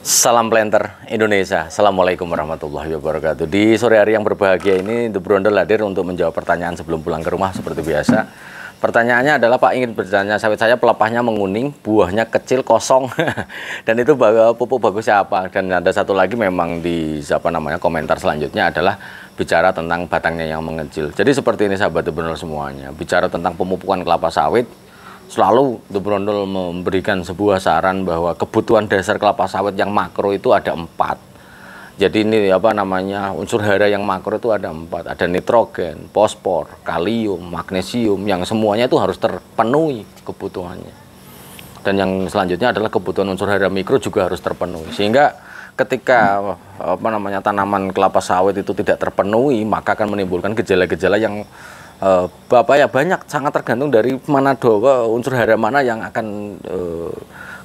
Salam planter Indonesia. Assalamualaikum warahmatullahi wabarakatuh. Di sore hari yang berbahagia ini, The Brondol hadir untuk menjawab pertanyaan sebelum pulang ke rumah seperti biasa. Pertanyaannya adalah, Pak, ingin bertanya, sawit saya pelepahnya menguning, buahnya kecil, kosong, dan itu pupuk bagusnya apa? Dan ada satu lagi memang di komentar selanjutnya adalah bicara tentang batangnya yang mengecil. Jadi seperti ini sahabat The Brondol semuanya, bicara tentang pemupukan kelapa sawit. Selalu The Brondol memberikan sebuah saran bahwa kebutuhan dasar kelapa sawit yang makro itu ada 4. Jadi ini unsur hara yang makro itu ada 4. Ada nitrogen, fosfor, kalium, magnesium, yang semuanya itu harus terpenuhi kebutuhannya. Dan yang selanjutnya adalah kebutuhan unsur hara mikro juga harus terpenuhi. Sehingga ketika tanaman kelapa sawit itu tidak terpenuhi, maka akan menimbulkan gejala-gejala yang banyak, sangat tergantung dari mana unsur hara mana yang akan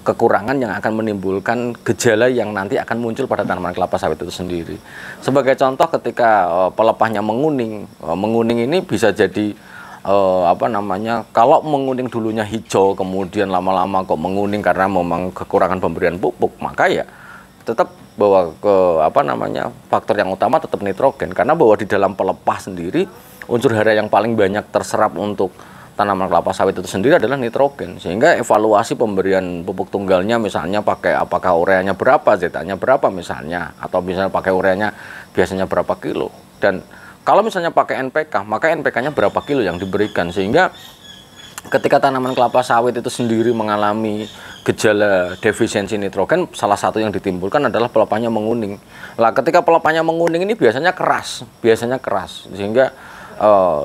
kekurangan, yang akan menimbulkan gejala yang nanti akan muncul pada tanaman kelapa sawit itu sendiri. Sebagai contoh, ketika pelepahnya menguning, menguning ini bisa jadi kalau menguning dulunya hijau, kemudian lama-lama kok menguning karena memang kekurangan pemberian pupuk, maka ya tetap bahwa faktor yang utama tetap nitrogen, karena bahwa di dalam pelepah sendiri unsur hara yang paling banyak terserap untuk tanaman kelapa sawit itu sendiri adalah nitrogen. Sehingga evaluasi pemberian pupuk tunggalnya, misalnya pakai apakah ureanya berapa, zetanya berapa misalnya, atau misalnya pakai ureanya biasanya berapa kilo. Dan kalau misalnya pakai NPK, maka NPK-nya berapa kilo yang diberikan. Sehingga ketika tanaman kelapa sawit itu sendiri mengalami gejala defisiensi nitrogen, salah satu yang ditimbulkan adalah pelepahnya menguning. Lah, ketika pelepahnya menguning ini biasanya keras, sehingga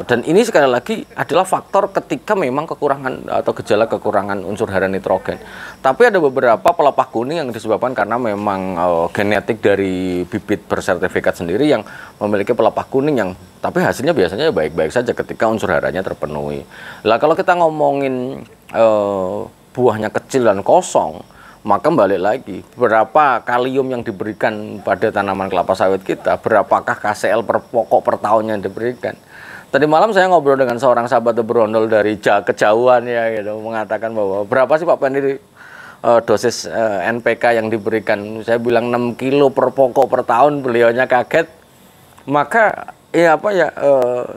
dan ini sekali lagi adalah faktor ketika memang kekurangan atau gejala kekurangan unsur hara nitrogen. Tapi ada beberapa pelepah kuning yang disebabkan karena memang genetik dari bibit bersertifikat sendiri yang memiliki pelepah kuning yang tapi hasilnya biasanya baik-baik saja ketika unsur haranya terpenuhi. Lah, kalau kita ngomongin buahnya kecil dan kosong, maka balik lagi, berapa kalium yang diberikan pada tanaman kelapa sawit kita, berapakah KCl per pokok per tahun yang diberikan. Tadi malam saya ngobrol dengan seorang sahabat The Brondol dari kejauhan ya gitu, mengatakan bahwa berapa sih Pak Pendi dosis NPK yang diberikan. Saya bilang 6 kilo per pokok per tahun, beliaunya kaget. Maka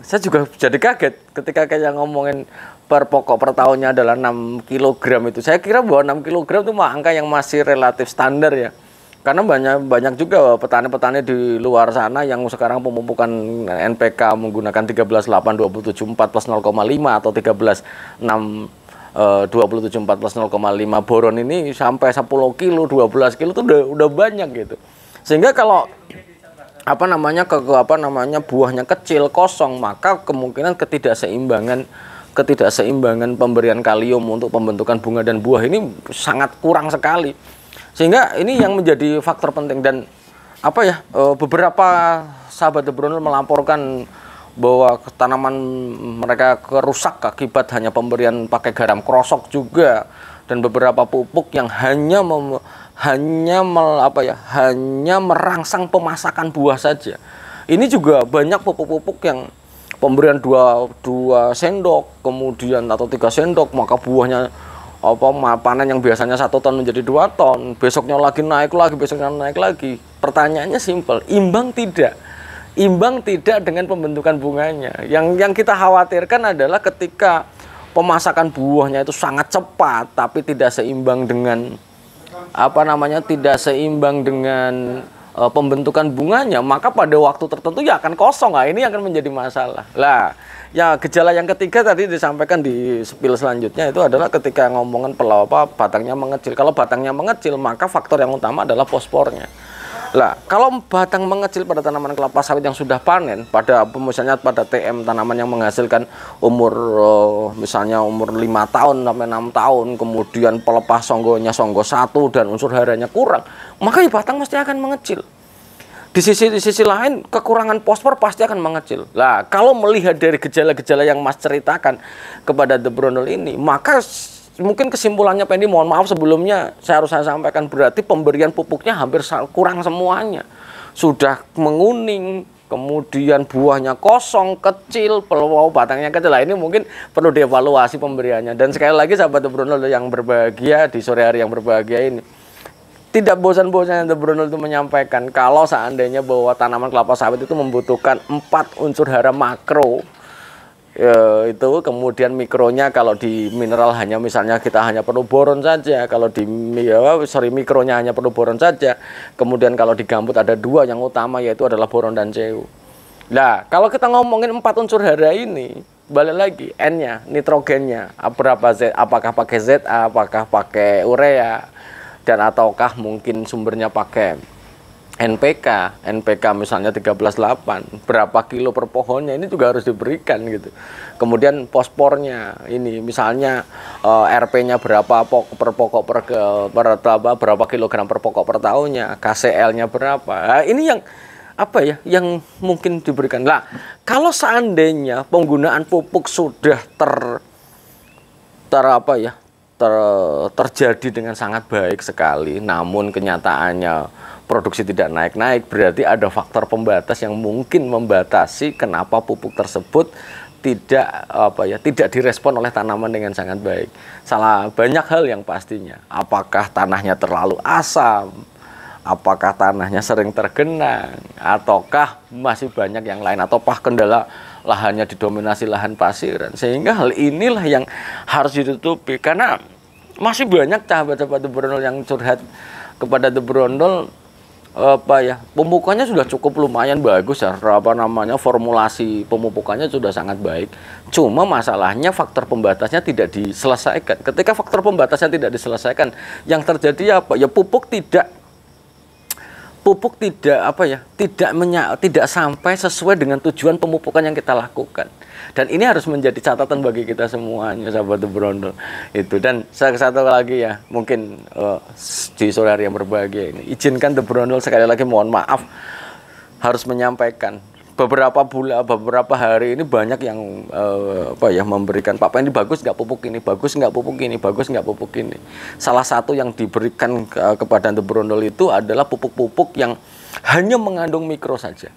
saya juga jadi kaget ketika kayak ngomongin per pokok per tahunnya adalah 6 kg itu. Saya kira bahwa 6 kg itu angka yang masih relatif standar ya. Karena banyak juga petani-petani di luar sana yang sekarang pemupukan NPK menggunakan 13, 8, 27, 4 plus 0,5 atau 13, 6, 27, 4 plus 0,5 boron ini sampai 10 kilo, 12 kilo itu udah banyak gitu. Sehingga kalau buahnya kecil, kosong, maka kemungkinan ketidakseimbangan pemberian kalium untuk pembentukan bunga dan buah ini sangat kurang sekali. Sehingga ini yang menjadi faktor penting. Dan beberapa sahabat The Brondol melaporkan bahwa tanaman mereka kerusak akibat hanya pemberian pakai garam krosok juga, dan beberapa pupuk yang hanya merangsang pemasakan buah saja. Ini juga banyak pupuk-pupuk yang pemberian 2 sendok kemudian atau 3 sendok, maka buahnya panen yang biasanya 1 ton menjadi 2 ton, besoknya lagi naik lagi, besoknya naik lagi. Pertanyaannya simpel, imbang tidak dengan pembentukan bunganya. Yang kita khawatirkan adalah ketika pemasakan buahnya itu sangat cepat tapi tidak seimbang dengan pembentukan bunganya, maka pada waktu tertentu ya akan kosong. Nah, ini akan menjadi masalah. Lah, ya gejala yang ketiga tadi disampaikan di spill selanjutnya itu adalah ketika ngomongin batangnya mengecil. Kalau batangnya mengecil, maka faktor yang utama adalah fosfornya. Lah, kalau batang mengecil pada tanaman kelapa sawit yang sudah panen, misalnya pada TM tanaman yang menghasilkan misalnya umur 5 tahun sampai 6 tahun, kemudian pelepah songgonya songgo 1 dan unsur haranya kurang, maka ya batang mesti akan mengecil. Di sisi lain, kekurangan fosfor pasti akan mengecil. Lah, kalau melihat dari gejala-gejala yang Mas ceritakan kepada The Brondol ini, maka mungkin kesimpulannya Pendi, mohon maaf sebelumnya saya sampaikan, berarti pemberian pupuknya hampir kurang semuanya. Sudah menguning, kemudian buahnya kosong, kecil, batangnya kecil. Lah, ini mungkin perlu dievaluasi pemberiannya. Dan sekali lagi sahabat The Brondol yang berbahagia di sore hari yang berbahagia ini, tidak bosan-bosannya The Brondol itu menyampaikan kalau seandainya bahwa tanaman kelapa sawit itu membutuhkan 4 unsur hara makro, itu kemudian mikronya kalau di mineral hanya misalnya kita hanya perlu boron saja, kalau di mikronya hanya perlu boron saja, kemudian kalau di gambut ada 2 yang utama yaitu adalah boron dan Cu. Nah, kalau kita ngomongin 4 unsur hara ini, balik lagi N-nya, nitrogennya, berapa Z, apakah pakai Za, apakah pakai urea, dan ataukah mungkin sumbernya pakai NPK misalnya 13,8, berapa kilo per pohonnya, ini juga harus diberikan gitu. Kemudian fosfornya ini misalnya RP-nya berapa berapa kilogram per pokok per tahunnya, KCl-nya berapa. Nah, ini yang apa ya yang mungkin diberikan. Lah, kalau seandainya penggunaan pupuk sudah terjadi dengan sangat baik sekali, namun kenyataannya produksi tidak naik-naik, berarti ada faktor pembatas yang mungkin membatasi kenapa pupuk tersebut tidak direspon oleh tanaman dengan sangat baik. Salah banyak hal yang pastinya. Apakah tanahnya terlalu asam? Apakah tanahnya sering tergenang? Ataukah masih banyak yang lain? Ataukah kendala lahannya didominasi lahan pasiran? Sehingga hal inilah yang harus ditutupi. Karena masih banyak sahabat-sahabat The Brondol yang curhat kepada The Brondol, pemupukannya sudah cukup lumayan bagus ya, formulasi pemupukannya sudah sangat baik. Cuma masalahnya faktor pembatasnya tidak diselesaikan. Ketika faktor pembatasnya tidak diselesaikan, yang terjadi apa? Ya pupuk tidak sampai sesuai dengan tujuan pemupukan yang kita lakukan. Dan ini harus menjadi catatan bagi kita semuanya, sahabat The Brondol itu. Dan satu lagi ya, mungkin di sore hari yang berbahagia ini, izinkan The Brondol sekali lagi mohon maaf harus menyampaikan beberapa hari ini banyak yang memberikan, Pak ini bagus nggak pupuk ini, bagus nggak pupuk ini, bagus nggak pupuk ini. Salah satu yang diberikan kepada The Brondol itu adalah pupuk-pupuk yang hanya mengandung mikro saja,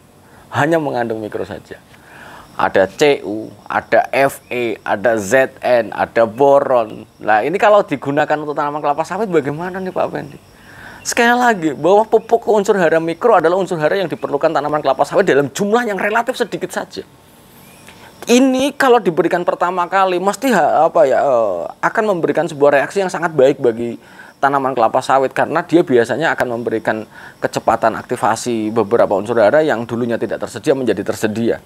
Ada Cu, ada Fe, ada Zn, ada boron. Nah, ini kalau digunakan untuk tanaman kelapa sawit bagaimana nih Pak Pendi? Sekali lagi, bahwa pupuk unsur hara mikro adalah unsur hara yang diperlukan tanaman kelapa sawit dalam jumlah yang relatif sedikit saja. Ini kalau diberikan pertama kali mesti akan memberikan sebuah reaksi yang sangat baik bagi tanaman kelapa sawit, karena dia biasanya akan memberikan kecepatan aktivasi beberapa unsur hara yang dulunya tidak tersedia menjadi tersedia.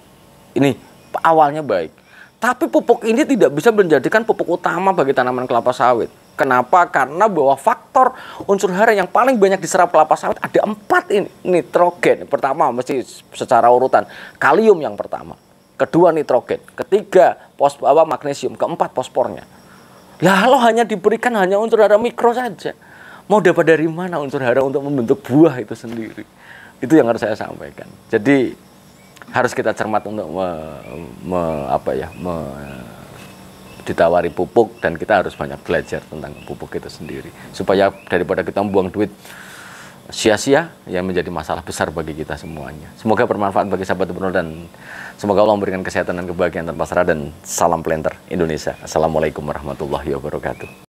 Ini awalnya baik, tapi pupuk ini tidak bisa menjadikan pupuk utama bagi tanaman kelapa sawit. Kenapa? Karena bahwa faktor unsur hara yang paling banyak diserap kelapa sawit ada 4 ini. Nitrogen pertama mesti secara urutan, kalium yang pertama, kedua nitrogen, ketiga magnesium, keempat fosfornya. Lalu hanya diberikan hanya unsur hara mikro saja. Mau dapat dari mana unsur hara untuk membentuk buah itu sendiri? Itu yang harus saya sampaikan. Jadi harus kita cermat untuk ditawari pupuk, dan kita harus banyak belajar tentang pupuk itu sendiri supaya daripada kita membuang duit sia-sia yang menjadi masalah besar bagi kita semuanya. Semoga bermanfaat bagi sahabat The Brondol, dan semoga Allah memberikan kesehatan dan kebahagiaan tanpa syarat, dan salam planter Indonesia. Assalamualaikum warahmatullahi wabarakatuh.